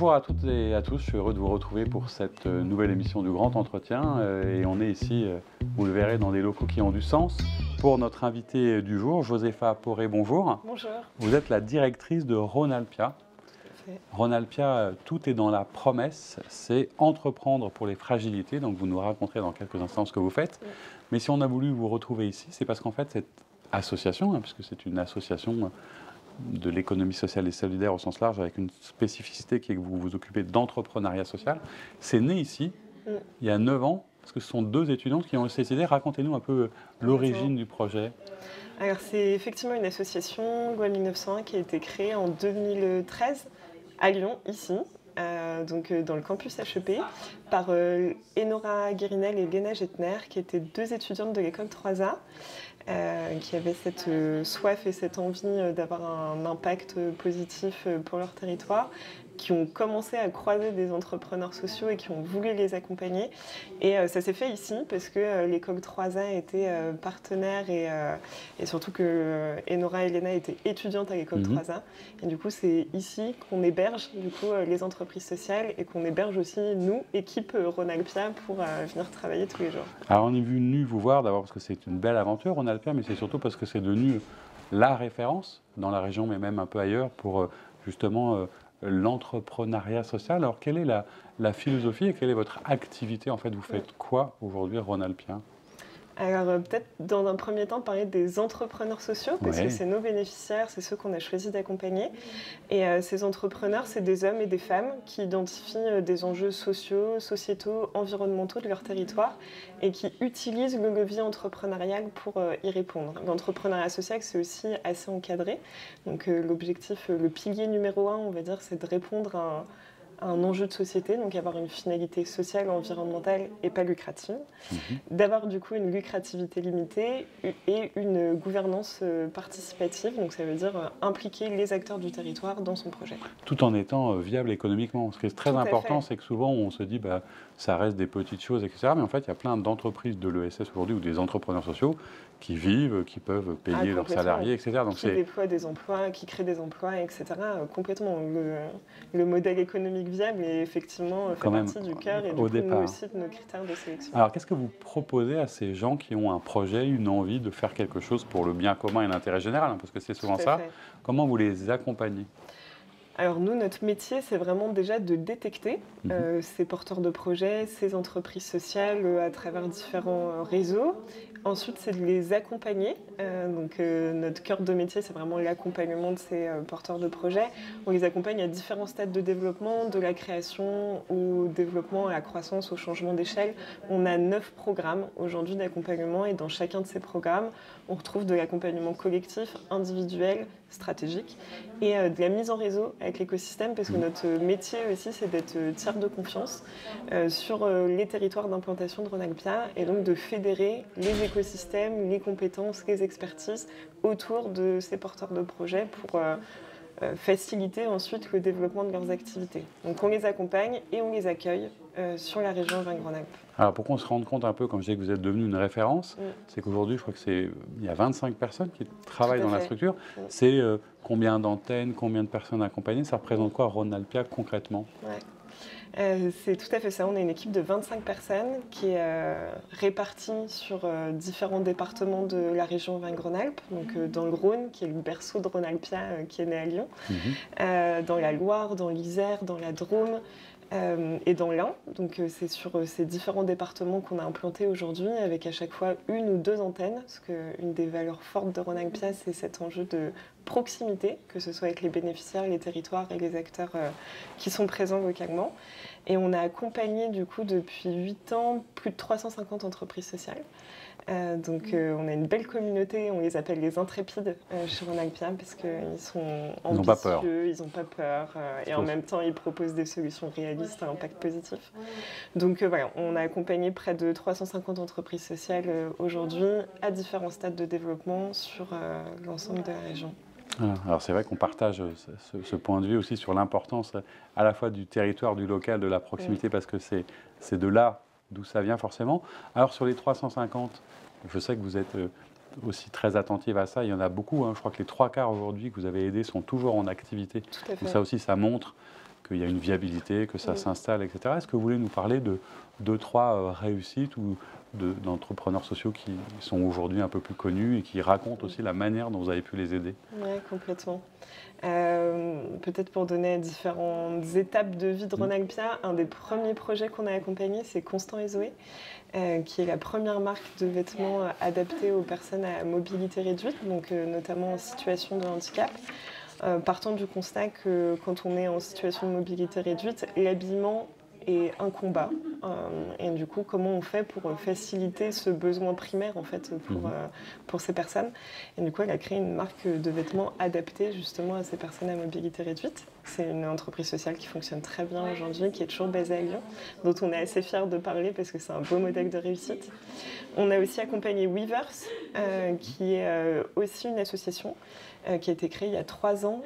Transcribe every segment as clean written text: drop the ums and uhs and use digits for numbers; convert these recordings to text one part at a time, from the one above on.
Bonjour à toutes et à tous, je suis heureux de vous retrouver pour cette nouvelle émission du Grand Entretien et on est ici, vous le verrez, dans des locaux qui ont du sens. Pour notre invité du jour, Josépha Poré, bonjour. Bonjour. Vous êtes la directrice de Ronalpia. Ronalpia, tout est dans la promesse, c'est entreprendre pour les fragilités, donc vous nous raconterez dans quelques instants ce que vous faites. Oui. Mais si on a voulu vous retrouver ici, c'est parce qu'en fait cette association, puisque c'est une association de l'économie sociale et solidaire au sens large, avec une spécificité qui est que vous vous occupez d'entrepreneuriat social. C'est né ici, il y a 9 ans, parce que ce sont 2 étudiantes qui ont eu cette idée. Racontez-nous un peu l'origine du projet. Alors c'est effectivement une association, Loi 1901, qui a été créée en 2013 à Lyon, ici, donc dans le campus HEP, par Enora Guérinel et Léna Gettner, qui étaient 2 étudiantes de l'école 3A, qui avaient cette soif et cette envie d'avoir un impact positif pour leur territoire, qui ont commencé à croiser des entrepreneurs sociaux et qui ont voulu les accompagner. Et ça s'est fait ici parce que l'école 3A était partenaire et surtout que Enora et Léna étaient étudiantes à l'école 3A. Et du coup, c'est ici qu'on héberge les entreprises sociales et qu'on héberge aussi, nous, équipe Ronalpia, pour venir travailler tous les jours. Alors on est venu vous voir d'abord parce que c'est une belle aventure, Ronalpia, mais c'est surtout parce que c'est devenu la référence dans la région, mais même un peu ailleurs, pour justement l'entrepreneuriat social. Alors, quelle est la philosophie et quelle est votre activité? En fait, vous faites quoi aujourd'hui, Ronalpia? Alors peut-être dans un premier temps parler des entrepreneurs sociaux, parce que c'est nos bénéficiaires, c'est ceux qu'on a choisi d'accompagner. Et ces entrepreneurs, c'est des hommes et des femmes qui identifient des enjeux sociaux, sociétaux, environnementaux de leur territoire et qui utilisent le levier entrepreneurial pour y répondre. L'entrepreneuriat social, c'est aussi assez encadré. Donc l'objectif, le pilier numéro 1, on va dire, c'est de répondre à un enjeu de société, donc avoir une finalité sociale, environnementale et pas lucrative, d'avoir du coup une lucrativité limitée et une gouvernance participative, donc ça veut dire impliquer les acteurs du territoire dans son projet. Tout en étant viable économiquement. Ce qui est très important, c'est que souvent on se dit ça reste des petites choses, etc. Mais en fait, il y a plein d'entreprises de l'ESS aujourd'hui ou des entrepreneurs sociaux qui vivent, qui peuvent payer leurs salariés, etc. Donc qui déploient des emplois, qui créent des emplois, etc. Complètement. Le modèle économique viable est effectivement fait partie du cœur et du coup, nous aussi de nos critères de sélection. Alors, qu'est-ce que vous proposez à ces gens qui ont un projet, une envie de faire quelque chose pour le bien commun et l'intérêt général, parce que c'est souvent ça. Comment vous les accompagnez ? Alors nous, notre métier, c'est vraiment déjà de détecter ces porteurs de projets, ces entreprises sociales à travers différents réseaux. Ensuite, c'est de les accompagner. Notre cœur de métier, c'est vraiment l'accompagnement de ces porteurs de projets. On les accompagne à différents stades de développement, de la création au développement, à la croissance, au changement d'échelle. On a 9 programmes aujourd'hui d'accompagnement et dans chacun de ces programmes, on retrouve de l'accompagnement collectif, individuel, stratégique et de la mise en réseau avec l'écosystème parce que notre métier aussi, c'est d'être tiers de confiance sur les territoires d'implantation de Ronalpia et donc de fédérer les écosystèmes, les compétences, les expertises autour de ces porteurs de projets pour faciliter ensuite le développement de leurs activités. Donc on les accompagne et on les accueille sur la région Auvergne-Rhône-Alpes. Alors pour qu'on se rende compte un peu, comme je disais que vous êtes devenue une référence, c'est qu'aujourd'hui, je crois qu'il y a 25 personnes qui travaillent dans la structure. C'est combien d'antennes, combien de personnes accompagnées? Ça représente quoi Ronalpia concrètement? C'est tout à fait ça. On est une équipe de 25 personnes qui est répartie sur différents départements de la région Auvergne-Rhône-Alpes, donc dans le Rhône, qui est le berceau de Ronalpia, qui est né à Lyon, dans la Loire, dans l'Isère, dans la Drôme, et dans l'Ain. Donc c'est sur ces différents départements qu'on a implantés aujourd'hui, avec à chaque fois 1 ou 2 antennes, parce qu'une des valeurs fortes de Ronalpia, c'est cet enjeu de proximité, que ce soit avec les bénéficiaires, les territoires et les acteurs qui sont présents localement. Et on a accompagné du coup depuis 8 ans plus de 350 entreprises sociales. On a une belle communauté, on les appelle les intrépides chez Ronalpia parce qu'ils sont ambitieux, ils n'ont pas peur et en même temps ils proposent des solutions réalistes à impact positif. Donc voilà, on a accompagné près de 350 entreprises sociales aujourd'hui à différents stades de développement sur l'ensemble de la région. Alors c'est vrai qu'on partage ce point de vue aussi sur l'importance à la fois du territoire, du local, de la proximité, parce que c'est de là d'où ça vient forcément. Alors sur les 350, je sais que vous êtes aussi très attentive à ça, il y en a beaucoup, je crois que les 3/4 aujourd'hui que vous avez aidés sont toujours en activité. Tout à fait. Donc ça aussi, ça montre qu'il y a une viabilité, que ça s'installe, etc. Est-ce que vous voulez nous parler de 2-3 réussites ou d'entrepreneurs sociaux qui sont aujourd'hui un peu plus connus et qui racontent aussi la manière dont vous avez pu les aider? Oui, complètement. Peut-être pour donner différentes étapes de vie de Ronalpia, un des premiers projets qu'on a accompagné, c'est Constant et Zoé, qui est la première marque de vêtements adaptés aux personnes à mobilité réduite, donc notamment en situation de handicap. Partant du constat que quand on est en situation de mobilité réduite, l'habillement est un combat. Et du coup, comment on fait pour faciliter ce besoin primaire en fait, pour ces personnes. Et du coup, elle a créé une marque de vêtements adaptée justement à ces personnes à mobilité réduite. C'est une entreprise sociale qui fonctionne très bien aujourd'hui, qui est toujours basée à Lyon, dont on est assez fiers de parler parce que c'est un beau modèle de réussite. On a aussi accompagné Weavers, qui est aussi une association qui a été créée il y a 3 ans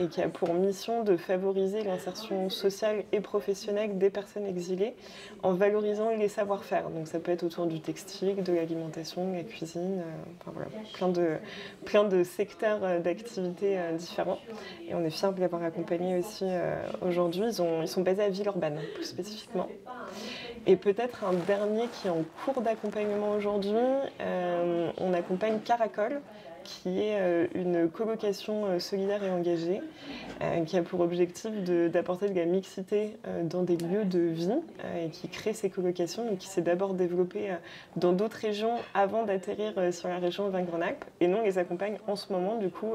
et qui a pour mission de favoriser l'insertion sociale et professionnelle des personnes exilées en valorisant les savoir-faire. Donc ça peut être autour du textile, de l'alimentation, de la cuisine, enfin voilà, plein de secteurs d'activité différents. Et on est fiers de l'avoir accompagné aussi aujourd'hui. Ils sont basés à Villeurbanne, plus spécifiquement. Et peut-être un dernier qui est en cours d'accompagnement aujourd'hui, on accompagne Caracol, qui est une colocation solidaire et engagée, qui a pour objectif d'apporter de la mixité dans des lieux de vie, et qui crée ces colocations, et qui s'est d'abord développée dans d'autres régions avant d'atterrir sur la région Auvergne-Rhône-Alpes. Et nous, on les accompagne en ce moment, du coup,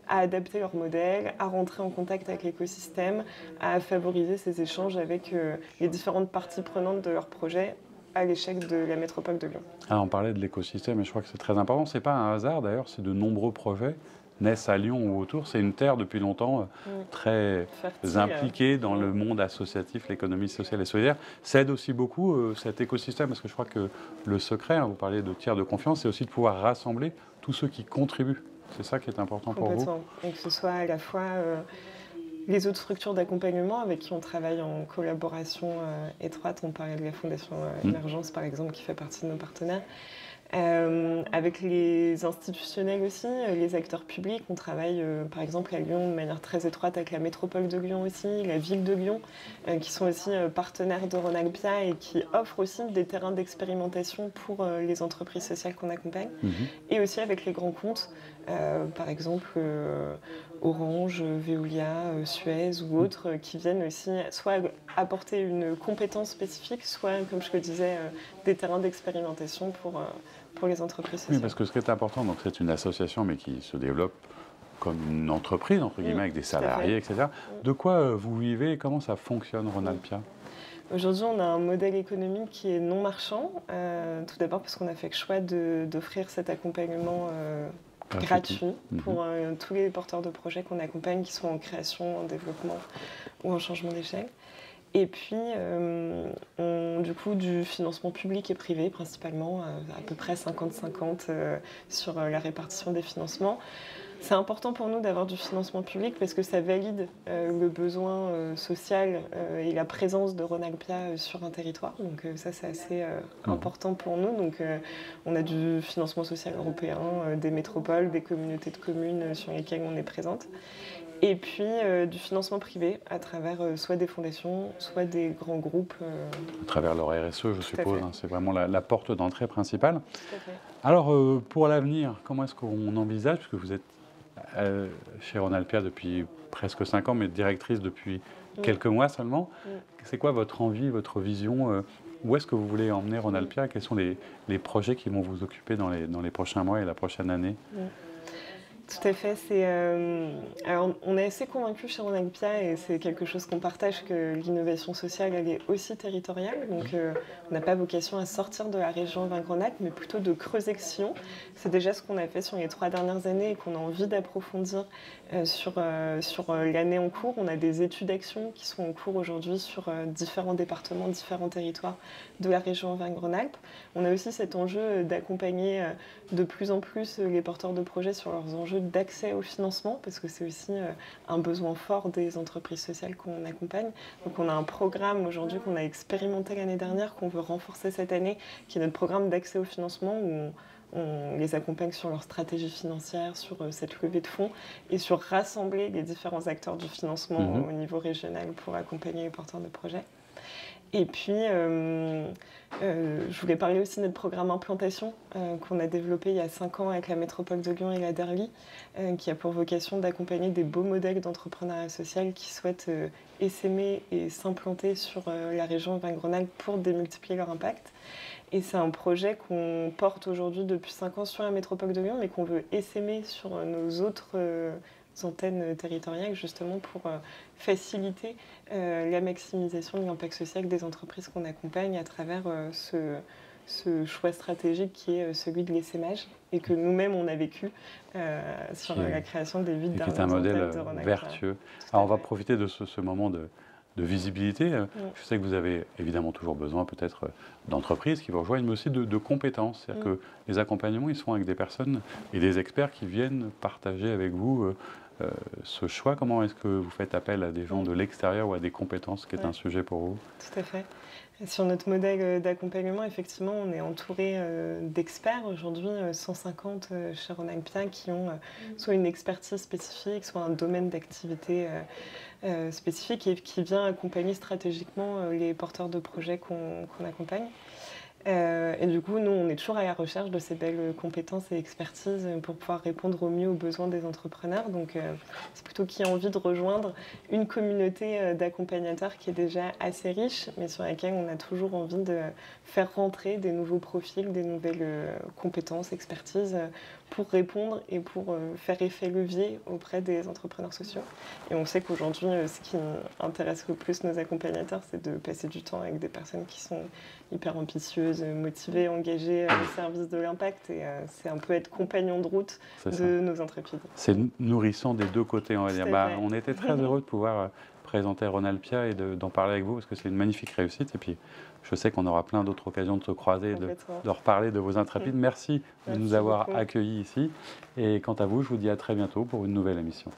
à adapter leur modèle, à rentrer en contact avec l'écosystème, à favoriser ces échanges avec les différentes parties prenantes de leur projet, à l'échelle de la métropole de Lyon. Alors, on parlait de l'écosystème et je crois que c'est très important. Ce n'est pas un hasard d'ailleurs, c'est de nombreux projets naissent à Lyon ou autour. C'est une terre depuis longtemps très impliquée dans le monde associatif, l'économie sociale et solidaire. Ça aide aussi beaucoup cet écosystème parce que je crois que le secret, vous parlez de tiers de confiance, c'est aussi de pouvoir rassembler tous ceux qui contribuent. C'est ça qui est important pour vous. Et que ce soit à la fois les autres structures d'accompagnement avec qui on travaille en collaboration étroite. On parlait de la Fondation Émergence, par exemple, qui fait partie de nos partenaires. Avec les institutionnels aussi, les acteurs publics. On travaille par exemple à Lyon de manière très étroite avec la métropole de Lyon aussi, la ville de Lyon, qui sont aussi partenaires de Ronalpia et qui offrent aussi des terrains d'expérimentation pour les entreprises sociales qu'on accompagne. Et aussi avec les grands comptes, par exemple Orange, Veolia, Suez ou autres, qui viennent aussi soit apporter une compétence spécifique, soit, comme je le disais, des terrains d'expérimentation pour les entreprises sociales. Oui, parce que ce qui est important, donc c'est une association, mais qui se développe comme une entreprise, entre guillemets, avec des salariés, etc. De quoi vous vivez et comment ça fonctionne, Ronalpia ? Aujourd'hui, on a un modèle économique qui est non marchand. Tout d'abord parce qu'on a fait le choix d'offrir cet accompagnement gratuit pour tous les porteurs de projets qu'on accompagne, qui sont en création, en développement ou en changement d'échelle. Et puis, du coup, du financement public et privé, principalement, à peu près 50-50 sur la répartition des financements. C'est important pour nous d'avoir du financement public parce que ça valide le besoin social et la présence de Ronalpia sur un territoire. Donc ça, c'est assez important pour nous. Donc on a du financement social européen, des métropoles, des communautés de communes sur lesquelles on est présente. Et puis du financement privé à travers soit des fondations, soit des grands groupes. À travers leur RSE, je suppose. Hein, c'est vraiment la porte d'entrée principale. Tout à fait. Alors, pour l'avenir, comment est-ce qu'on envisage, puisque vous êtes chez Ronalpia depuis presque 5 ans, mais directrice depuis quelques mois seulement. C'est quoi votre envie, votre vision où est-ce que vous voulez emmener Ronalpia? Quels sont les projets qui vont vous occuper dans les prochains mois et la prochaine année? Tout à fait. Alors, on est assez convaincus chez Ronalpia et c'est quelque chose qu'on partage, que l'innovation sociale, elle est aussi territoriale. Donc, on n'a pas vocation à sortir de la région Auvergne-Rhône-Alpes, mais plutôt de creuser le sillon. C'est déjà ce qu'on a fait sur les 3 dernières années et qu'on a envie d'approfondir sur l'année en cours. On a des études d'action qui sont en cours aujourd'hui sur différents départements, différents territoires de la région Auvergne-Rhône-Alpes. On a aussi cet enjeu d'accompagner de plus en plus les porteurs de projets sur leurs enjeux d'accès au financement, parce que c'est aussi un besoin fort des entreprises sociales qu'on accompagne. Donc on a un programme aujourd'hui qu'on a expérimenté l'année dernière, qu'on veut renforcer cette année, qui est notre programme d'accès au financement, où on les accompagne sur leur stratégie financière, sur cette levée de fonds et sur rassembler les différents acteurs du financement au niveau régional pour accompagner les porteurs de projets. Et puis, je voulais parler aussi de notre programme implantation qu'on a développé il y a 5 ans avec la métropole de Lyon et la DERLI, qui a pour vocation d'accompagner des beaux modèles d'entrepreneuriat social qui souhaitent essaimer et s'implanter sur la région Auvergne-Rhône-Alpes pour démultiplier leur impact. Et c'est un projet qu'on porte aujourd'hui depuis 5 ans sur la métropole de Lyon, mais qu'on veut essaimer sur nos autres antennes territoriales, justement pour faciliter la maximisation de l'impact social des entreprises qu'on accompagne à travers ce choix stratégique qui est celui de l'essaimage et que nous-mêmes on a vécu sur la création des 8 dernières antennes de Rhône-Alpes. C'est un modèle vertueux. Alors on va profiter de ce moment de visibilité. Je sais que vous avez évidemment toujours besoin peut-être d'entreprises qui vous rejoignent, mais aussi de compétences. C'est-à-dire que les accompagnements, ils sont avec des personnes et des experts qui viennent partager avec vous ce choix. Comment est-ce que vous faites appel à des gens de l'extérieur ou à des compétences, qui est un sujet pour vous? Tout à fait. Sur notre modèle d'accompagnement, effectivement, on est entouré d'experts. Aujourd'hui, 150 chez Rhône-Alpien qui ont soit une expertise spécifique, soit un domaine d'activité spécifique et qui vient accompagner stratégiquement les porteurs de projets qu'on accompagne. Et du coup, nous, on est toujours à la recherche de ces belles compétences et expertises pour pouvoir répondre au mieux aux besoins des entrepreneurs. Donc, c'est plutôt qui a envie de rejoindre une communauté d'accompagnateurs qui est déjà assez riche, mais sur laquelle on a toujours envie de faire rentrer des nouveaux profils, des nouvelles compétences, expertises pour répondre et pour faire effet levier auprès des entrepreneurs sociaux. Et on sait qu'aujourd'hui, ce qui intéresse le plus nos accompagnateurs, c'est de passer du temps avec des personnes qui sont hyper ambitieuses, motivées, engagées au service de l'impact. Et c'est un peu être compagnon de route de nos intrépides. C'est nourrissant des deux côtés, on va dire. On était très heureux de pouvoir présenter Rhône-Alpia et d'en parler avec vous, parce que c'est une magnifique réussite. Et puis, je sais qu'on aura plein d'autres occasions de se croiser, de reparler de vos intrépides. Merci de nous avoir accueillis ici. Et quant à vous, je vous dis à très bientôt pour une nouvelle émission.